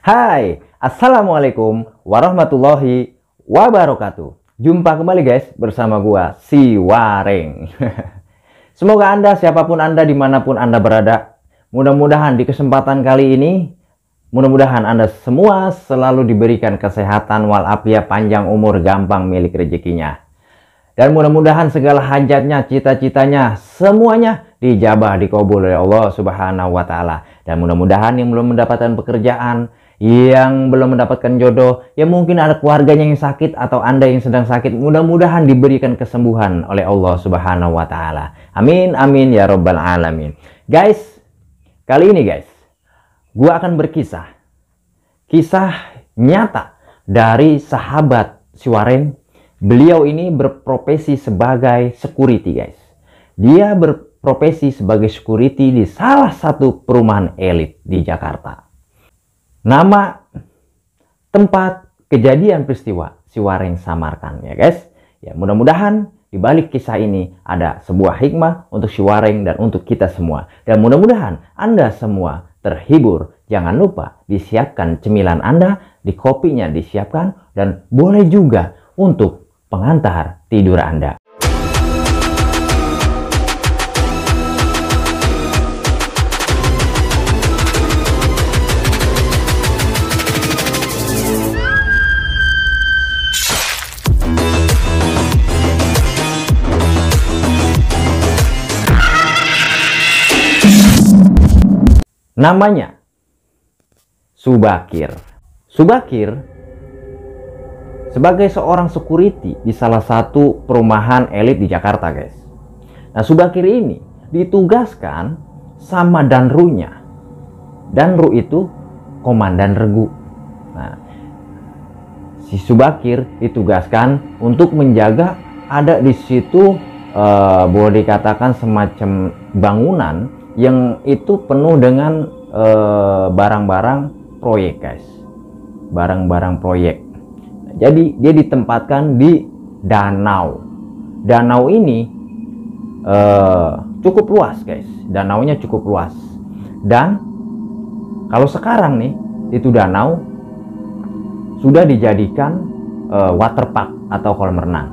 Hai, Assalamualaikum warahmatullahi wabarakatuh. Jumpa kembali guys bersama gua si Wareng. Semoga Anda, siapapun Anda, dimanapun Anda berada, mudah-mudahan di kesempatan kali ini, mudah-mudahan Anda semua selalu diberikan kesehatan walafiat, panjang umur, gampang milik rezekinya. Dan mudah-mudahan segala hajatnya, cita-citanya, semuanya dijabah, dikabul oleh Allah Subhanahu wa Ta'ala. Dan mudah-mudahan yang belum mendapatkan pekerjaan, yang belum mendapatkan jodoh, ya mungkin ada keluarganya yang sakit atau Anda yang sedang sakit, mudah-mudahan diberikan kesembuhan oleh Allah Subhanahu wa Ta'ala. Amin, amin ya Rabbal Alamin. Guys, kali ini guys, gua akan berkisah kisah nyata dari sahabat si Wareng. Beliau ini berprofesi sebagai security guys. Dia berprofesi sebagai security di salah satu perumahan elit di Jakarta. Nama tempat kejadian peristiwa si Wareng samarkan ya guys. Ya, mudah-mudahan di balik kisah ini ada sebuah hikmah untuk si Wareng dan untuk kita semua. Dan mudah-mudahan Anda semua terhibur. Jangan lupa disiapkan cemilan Anda, di kopinya disiapkan, dan boleh juga untuk pengantar tidur Anda. Namanya Subakir. Subakir sebagai seorang security di salah satu perumahan elit di Jakarta guys. Nah, Subakir ini ditugaskan sama danrunya. Danru itu komandan regu. Nah, si Subakir ditugaskan untuk menjaga ada di situ boleh dikatakan semacam bangunan yang itu penuh dengan barang-barang proyek guys. Barang-barang proyek. Jadi dia ditempatkan di danau. Danau ini cukup luas guys. Danaunya cukup luas. Dan kalau sekarang nih itu danau sudah dijadikan waterpark atau kolam renang.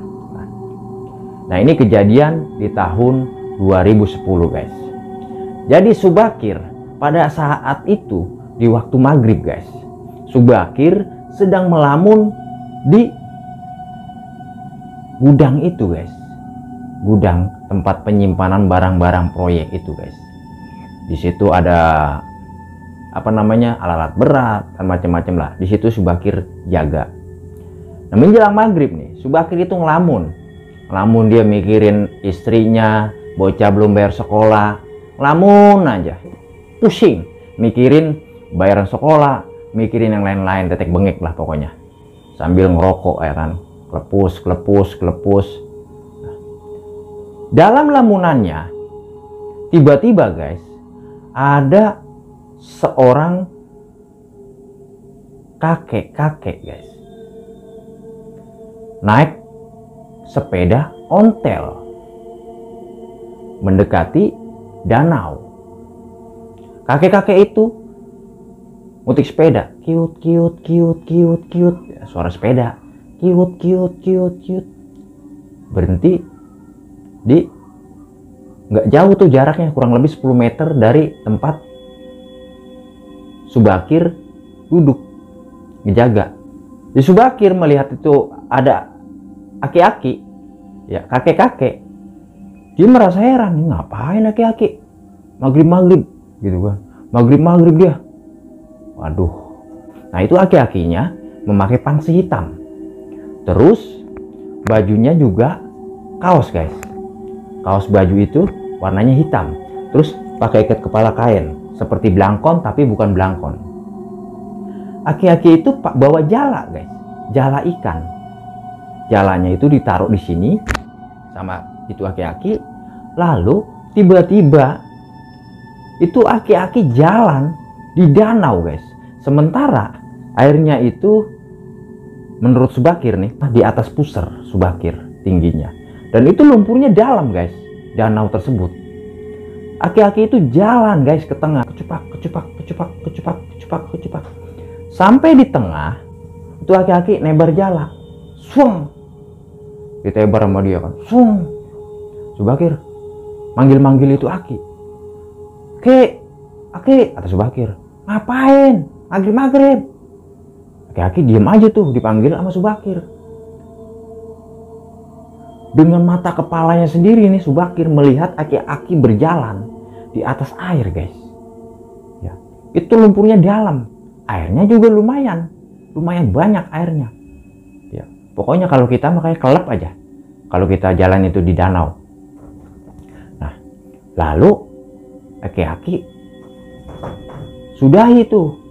Nah, ini kejadian di tahun 2010 guys. Jadi Subakir pada saat itu di waktu maghrib guys. Subakir sedang melamun di gudang itu guys. Gudang tempat penyimpanan barang-barang proyek itu guys. Di situ ada alat-alat berat dan macam-macam lah. Di situ Subakir jaga. Nah, menjelang maghrib nih, Subakir itu ngelamun. Ngelamun, dia mikirin istrinya, bocah belum bayar sekolah. Ngelamun aja. Pusing mikirin bayaran sekolah, mikirin yang lain-lain, tetek bengek lah pokoknya. Sambil ngerokok ya kan, klepus. Dalam lamunannya tiba-tiba guys ada seorang kakek guys naik sepeda ontel mendekati danau. Kakek-kakek itu mutik sepeda, kiut. Ya, suara sepeda, kiut. Berhenti di nggak jauh tuh jaraknya, kurang lebih 10 meter dari tempat Subakir duduk ngejaga. Di Subakir melihat itu ada aki-aki, ya kakek-kakek. Dia merasa heran, ngapain aki-aki maghrib gitu kan, maghrib dia. Waduh. Nah, itu aki-akinya memakai pangsi hitam, terus bajunya juga kaos guys. Kaos baju itu warnanya hitam, terus pakai ikat kepala kain seperti belangkon tapi bukan belangkon. Aki-aki itu bawa jala guys, jala ikan. Jalanya itu ditaruh di sini sama itu aki-aki. Lalu tiba-tiba itu aki-aki jalan di danau guys. Sementara airnya itu menurut Subakir nih di atas pusar Subakir tingginya. Dan itu lumpurnya dalam guys, danau tersebut. Aki-aki itu jalan guys ke tengah, kecupak. Sampai di tengah itu aki-aki nebar jala, swung, ditebar sama dia kan, swung. Subakir manggil-manggil itu Aki, Aki, kata Subakir, ngapain? Maghrib. Aki-aki diem aja tuh, dipanggil sama Subakir. Dengan mata kepalanya sendiri nih Subakir melihat aki-aki berjalan di atas air, guys. Ya, itu lumpurnya dalam, airnya juga lumayan banyak airnya. Ya, pokoknya kalau kita makanya kelep aja kalau kita jalan itu di danau. Nah, lalu aki-aki sudah itu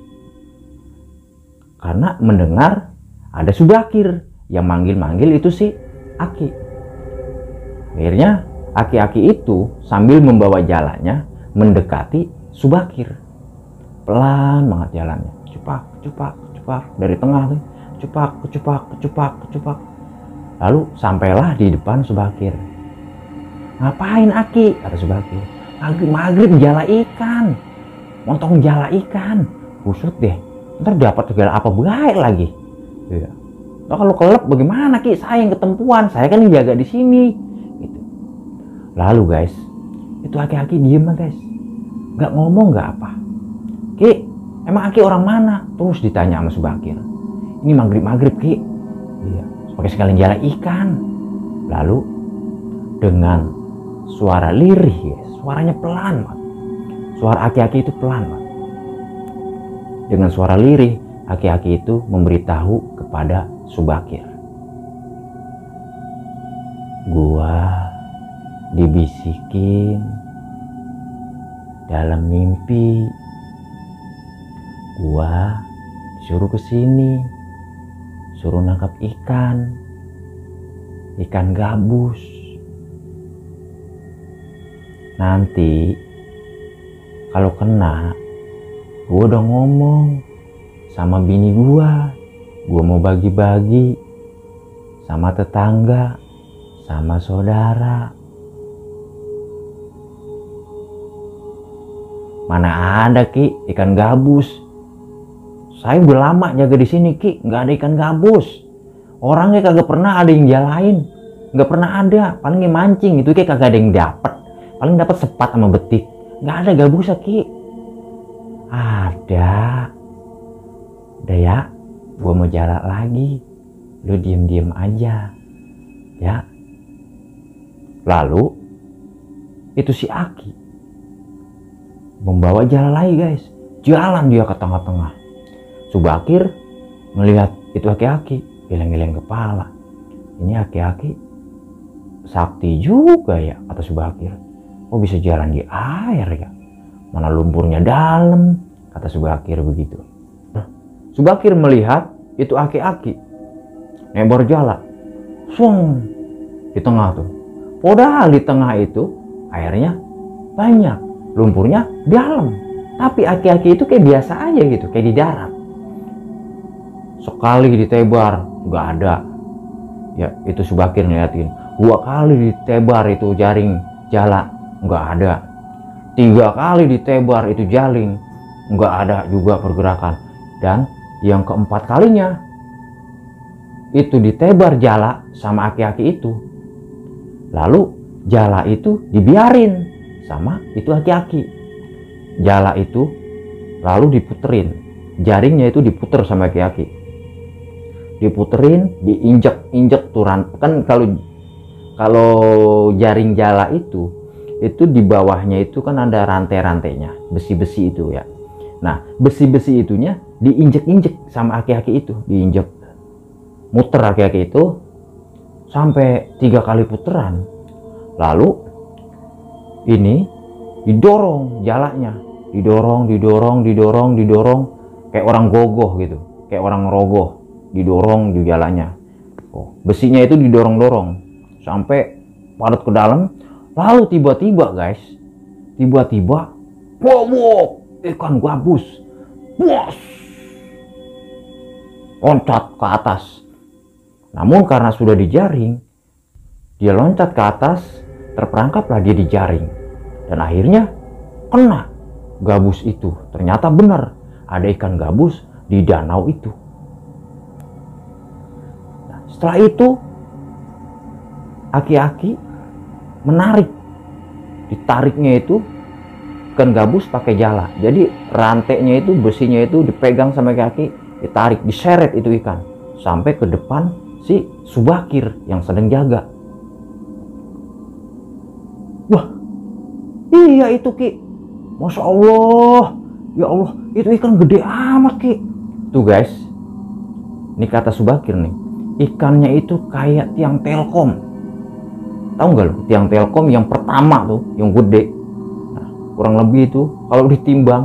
karena mendengar ada Subakir yang manggil-manggil itu si Aki. Akhirnya aki-aki itu sambil membawa jalannya mendekati Subakir. Pelan banget jalannya, cepak dari tengah tuh, cepak. Lalu sampailah di depan Subakir. Ngapain Aki? Kata Subakir. Maghrib jala ikan, montong jala ikan, kusut deh, ntar dapat segala apa baik lagi. Ya. Nah, kalau kelep bagaimana Ki? Saya yang ketempuan, saya kan yang jaga di sini. Gitu. Lalu guys, itu aki-aki diem guys, nggak ngomong nggak apa. Ki, emang Aki orang mana? Terus ditanya sama Subakir. Ini maghrib Ki. Iya, sebagai sekalian jala ikan. Lalu dengan suara lirih, guys, suaranya pelan banget. Suara aki-aki itu pelan banget. Dengan suara lirih, aki-aki itu memberitahu kepada Subakir. Gua dibisikin dalam mimpi. Gua disuruh ke sini, suruh nangkap ikan gabus. Nanti kalau kena, gua udah ngomong sama bini gua mau bagi-bagi sama tetangga, sama saudara. Mana ada Ki ikan gabus? Saya udah lama jaga di sini Ki, nggak ada ikan gabus. Orangnya kagak pernah ada yang jalain, nggak pernah ada. Paling mancing itu Ki kagak ada yang dapat. Paling dapat sepat sama betik. Nggak ada gabus Ki. Ada. Udah ya, gua mau jalan lagi. Lu diem-diem aja, ya. Lalu itu si Aki membawa jalan lagi guys. Jalan dia ke tengah-tengah. Subakir melihat itu aki-aki, geleng-geleng kepala. Ini aki-aki sakti juga ya, kata Subakir. Oh bisa jalan di air ya? Mana lumpurnya dalam, kata Subakir begitu. Subakir melihat itu aki-aki nebar jala, swung di tengah tuh. Padahal di tengah itu airnya banyak, lumpurnya dalam. Tapi aki-aki itu kayak biasa aja gitu, kayak di darat. Sekali ditebar nggak ada, ya itu Subakir ngeliatin. 2 kali ditebar itu jaring jala nggak ada. 3 kali ditebar itu jaring nggak ada juga pergerakan. Dan yang keempat kalinya itu ditebar jala sama aki-aki itu, lalu jala itu dibiarin sama itu aki-aki. Jala itu lalu diputerin, jaringnya itu diputer sama aki-aki. Diputerin, diinjek turan. Kan kalau jaring jala itu di bawahnya itu kan ada rantai-rantainya, besi-besi itu ya. Nah, besi-besi itunya diinjek-injek sama aki-aki itu, diinjek. Muter aki-aki itu sampai 3 kali puteran. Lalu ini didorong jalanya, didorong kayak orang gogoh gitu, kayak orang rogoh. Didorong di jalannya. Oh, besinya itu didorong-dorong sampai padat ke dalam. Lalu tiba-tiba guys, wow, ikan gabus, bos, loncat ke atas. Namun karena sudah dijaring, dia loncat ke atas, terperangkaplah dia di jaring, dan akhirnya kena gabus itu. Ternyata benar ada ikan gabus di danau itu. Nah, setelah itu aki-aki menarik, ditariknya itu ikan gabus pakai jala. Jadi rantainya itu, besinya itu dipegang sama aki-aki, ditarik, diseret itu ikan sampai ke depan si Subakir yang sedang jaga. Wah, iya itu Ki, Masya Allah, ya Allah, itu ikan gede amat Ki. Tuh guys, ini kata Subakir nih, ikannya itu kayak tiang Telkom. Tahu nggak lo, tiang Telkom yang pertama tuh, yang gede. Nah, kurang lebih itu kalau ditimbang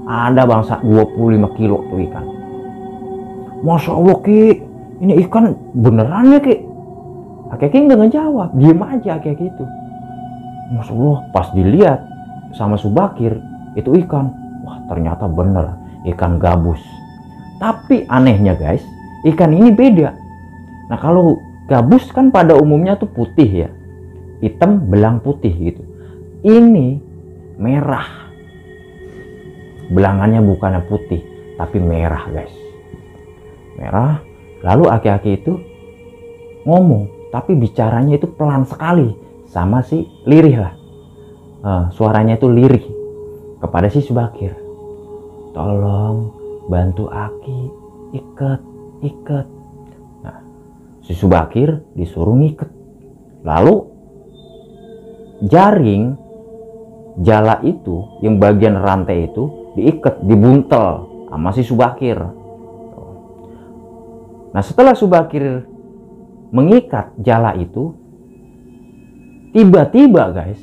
ada bangsa 25 kilo tuh ikan. Masya Allah Ki, ini ikan beneran ya Ki? Aki-aki nggak ngejawab, diem aja aki-aki itu. Masya Allah, pas dilihat sama Subakir itu ikan, wah ternyata bener ikan gabus. Tapi anehnya guys, ikan ini beda. Nah kalau gabus kan pada umumnya tuh putih ya, hitam belang putih gitu. Ini merah, belangannya bukannya putih tapi merah guys, merah. Lalu aki-aki itu ngomong, tapi bicaranya itu pelan sekali sama si lirih lah. Suaranya itu lirih kepada si Subakir, tolong bantu Aki ikat. Nah, si Subakir disuruh ngikat. Lalu jaring jala itu yang bagian rantai itu diikat, dibuntel sama si Subakir. Nah setelah Subakir mengikat jala itu, tiba-tiba guys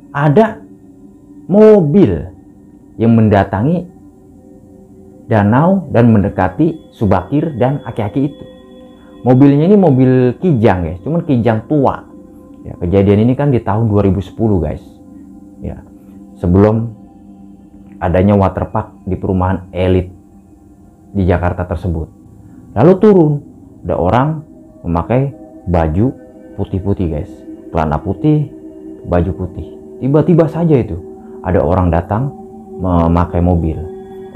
ada mobil yang mendatangi danau dan mendekati Subakir dan aki-aki itu. Mobilnya ini mobil kijang guys, cuman kijang tua ya. Kejadian ini kan di tahun 2010 guys ya, sebelum adanya waterpark di perumahan elit di Jakarta tersebut. Lalu turun, ada orang memakai baju putih-putih guys, celana putih, baju putih. Tiba-tiba saja itu ada orang datang memakai mobil.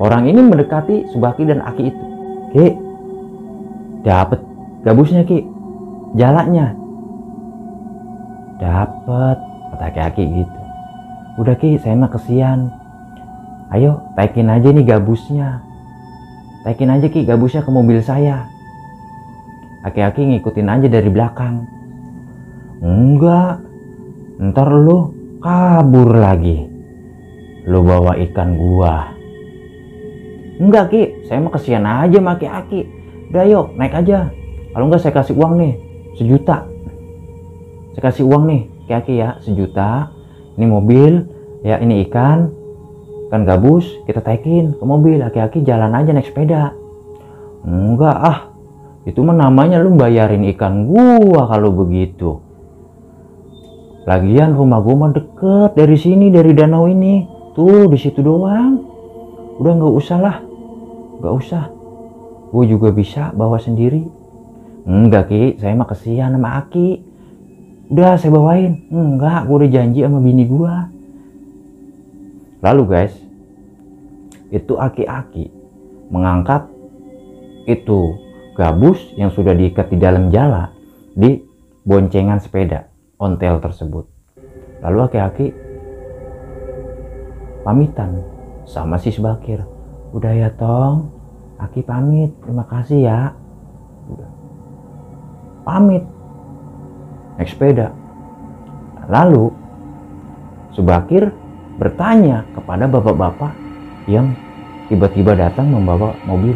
Orang ini mendekati Subakir dan Aki itu. Ki, dapet gabusnya Ki, jalanya. Dapet, kata Aki gitu. Udah Ki, saya mah kesian. Ayo taikin aja nih gabusnya. Taikin aja Ki gabusnya ke mobil saya. Aki-aki ngikutin aja dari belakang. Enggak, ntar lu kabur lagi, lu bawa ikan gua. Enggak Ki, saya mah kesian aja sama aki-aki. Udah yuk naik aja, kalau enggak saya kasih uang nih 1 juta. Saya kasih uang nih aki-aki ya 1 juta. Ini mobil ya, ini ikan gabus, kita taikin ke mobil. Aki-aki jalan aja naik sepeda. Enggak ah, itu mah namanya lu bayarin ikan gua kalau begitu. Lagian rumah gua mah deket dari sini, dari danau ini. Tuh di situ doang. Udah nggak usah lah, nggak usah. Gua juga bisa bawa sendiri. Enggak Ki, saya mah kesian sama Aki. Udah saya bawain. Enggak, gua udah janji sama bini gua. Lalu guys, itu aki-aki mengangkat itu gabus yang sudah diikat di dalam jala di boncengan sepeda ontel tersebut. Lalu aki-aki pamitan sama si Subakir. Udah ya Tong, Aki pamit, terima kasih ya. Udah. Pamit naik sepeda. Lalu Subakir bertanya kepada bapak-bapak yang tiba-tiba datang membawa mobil.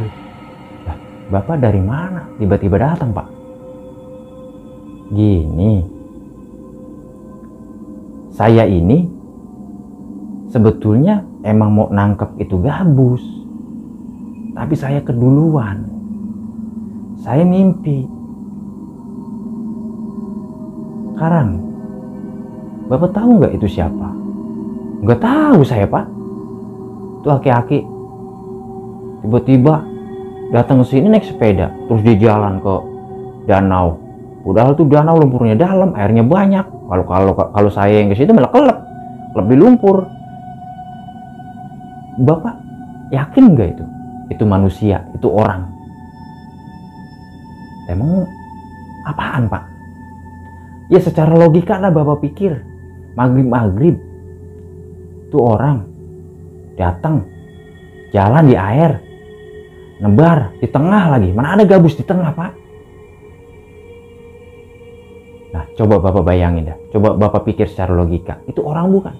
Lah, bapak dari mana tiba-tiba datang Pak? Gini, saya ini sebetulnya emang mau nangkep itu gabus, tapi saya keduluan. Saya mimpi. Sekarang bapak tahu nggak itu siapa? Nggak tahu saya Pak. Itu aki-aki tiba-tiba datang ke sini naik sepeda, terus dia jalan ke danau. Padahal tuh danau lumpurnya dalam, airnya banyak. Kalau saya yang ke situ malah kelep di lumpur. Bapak yakin nggak itu? itu manusia, itu orang. Emang apaan Pak? Ya secara logika lah Bapak pikir, maghrib itu orang datang jalan di air, nebar di tengah lagi, mana ada gabus di tengah Pak? Nah coba Bapak bayangin dah, coba Bapak pikir secara logika, itu orang bukan?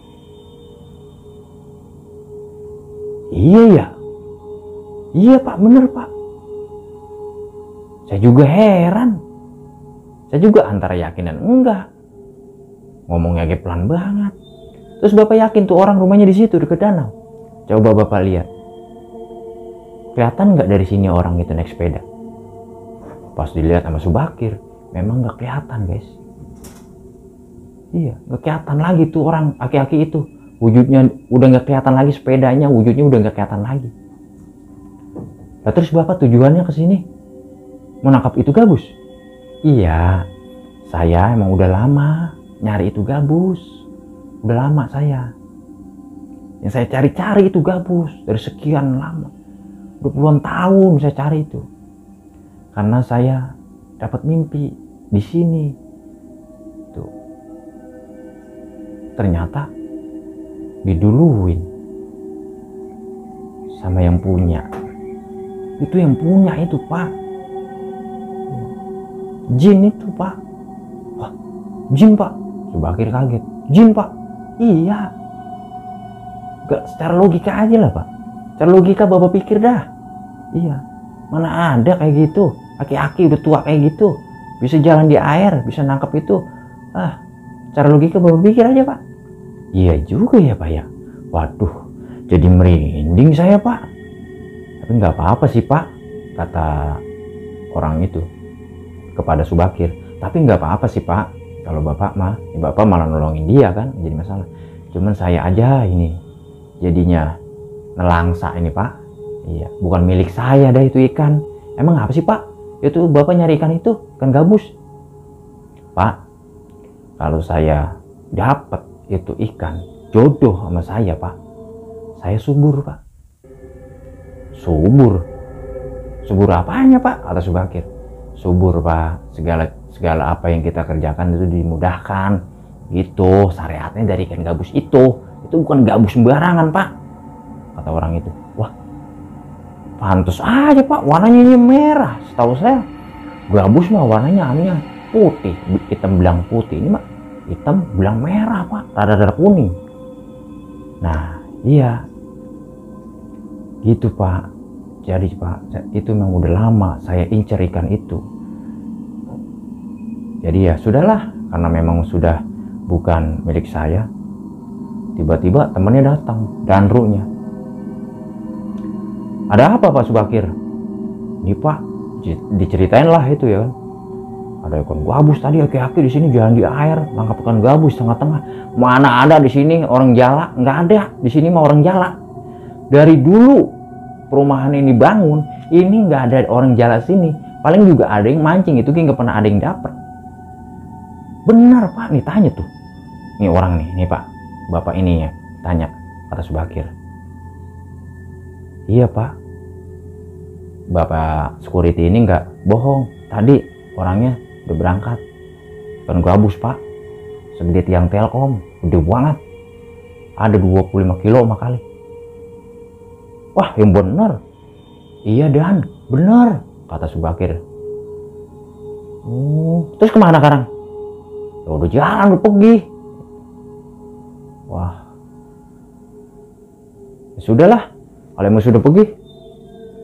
Iya ya, iya Pak, bener Pak. Saya juga heran, saya juga antara yakin dan enggak. Ngomongnya kayak pelan banget. Terus Bapak yakin tuh orang rumahnya di situ dekat danau? Coba Bapak lihat, kelihatan nggak dari sini orang itu naik sepeda? Pas dilihat sama Subakir, memang nggak kelihatan guys. Iya, nggak kelihatan lagi tuh orang aki-aki itu. Wujudnya udah nggak kelihatan lagi, sepedanya wujudnya udah nggak kelihatan lagi. Nah, terus Bapak tujuannya ke sini mau nangkap itu gabus? Iya, saya emang udah lama nyari itu gabus. Udah lama saya. Yang saya cari-cari itu gabus dari sekian lama. 20-an tahun saya cari itu. Karena saya dapat mimpi di sini. Tuh. Ternyata diduluin sama yang punya. Itu yang punya itu Pak. Jin itu Pak. Wah, jin Pak. Subakir kaget. Jin Pak. Iya. Gak secara logika aja lah Pak. Secara logika Bapak pikir dah. Iya. Mana ada kayak gitu. Aki-aki udah tua kayak gitu. Bisa jalan di air. Bisa nangkep itu. Secara logika Bapak pikir aja Pak. Iya juga ya Pak ya. Waduh. Jadi merinding saya Pak. Tapi nggak apa-apa sih Pak. Kata orang itu kepada Subakir, tapi nggak apa-apa sih Pak, kalau Bapak mah, ya Bapak malah nolongin dia kan, jadi masalah. Cuman saya aja ini jadinya nelangsa ini Pak. Iya, bukan milik saya dah itu ikan. Emang apa sih Pak? Itu Bapak nyari ikan itu kan gabus. Pak, kalau saya dapat itu ikan jodoh sama saya Pak, saya subur Pak. Subur apanya Pak? Kata Subakir. Subur Pak, segala apa yang kita kerjakan itu dimudahkan gitu. Syariatnya dari ikan gabus itu bukan gabus sembarangan Pak, kata orang itu. Wah, pantas aja Pak, warnanya ini merah. Setahu saya gabus mah warnanya putih, hitam belang putih. Ini mah hitam belang merah Pak, rada-rada kuning. Nah iya gitu Pak. Jadi Pak, itu memang udah lama saya incer ikan itu. Jadi ya sudahlah, karena memang sudah bukan milik saya. Tiba-tiba temannya datang, danrunya. Ada apa Pak Subakir? Ini Pak, diceritain lah itu ya. Ada ikan gabus tadi aki-aki di sini jalan di air, nangkap ikan gabus tengah-tengah. Mana ada di sini orang jala? Nggak ada. Di sini mah orang jala. Dari dulu perumahan ini bangun, ini nggak ada orang jalan sini. Paling juga ada yang mancing, itu nggak pernah ada yang dapat. Benar Pak, nih tanya tuh. Nih orang nih Pak, Bapak ini ya, tanya, kata Subakir. Iya Pak, Bapak security ini nggak bohong. Tadi orangnya udah berangkat. Kan gabus Pak, segede tiang Telkom, gede banget. Ada 25 kilo makali. Wah, yang bener. Iya Dan, bener, kata Subakir. Terus kemana sekarang? Ya udah jalan, udah pergi. Wah, ya sudahlah, kalau mau sudah pergi.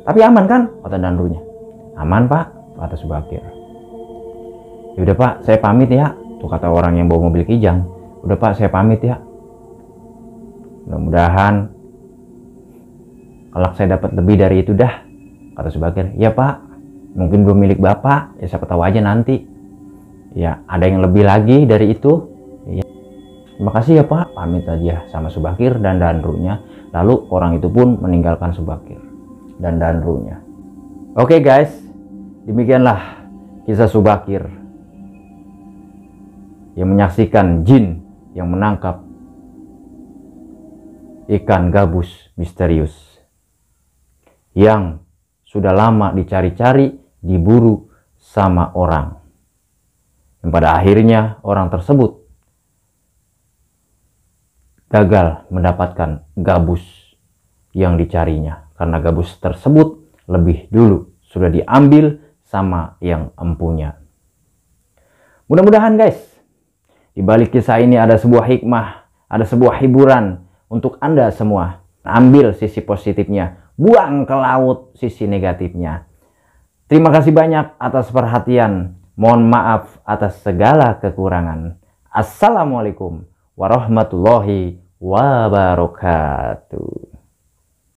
Tapi aman kan? Kata danrunya. Aman Pak, kata Subakir. Ya udah Pak, saya pamit ya. Tuh kata orang yang bawa mobil Kijang. Udah Pak, saya pamit ya. Mudah-mudahan kalau saya dapat lebih dari itu dah, kata Subakir. Ya Pak, mungkin belum milik Bapak, ya siapa tahu aja nanti. Ya ada yang lebih lagi dari itu. Ya. Terima kasih ya Pak, pamit aja sama Subakir dan danrunya. Lalu orang itu pun meninggalkan Subakir dan danrunya. Oke guys, demikianlah kisah Subakir yang menyaksikan jin yang menangkap ikan gabus misterius. yang sudah lama dicari-cari, diburu sama orang. Dan pada akhirnya orang tersebut gagal mendapatkan gabus yang dicarinya. Karena gabus tersebut lebih dulu sudah diambil sama yang empunya. Mudah-mudahan guys, di balik kisah ini ada sebuah hikmah, ada sebuah hiburan untuk Anda semua. Ambil sisi positifnya, buang ke laut sisi negatifnya. Terima kasih banyak atas perhatian. Mohon maaf atas segala kekurangan. Assalamualaikum warahmatullahi wabarakatuh.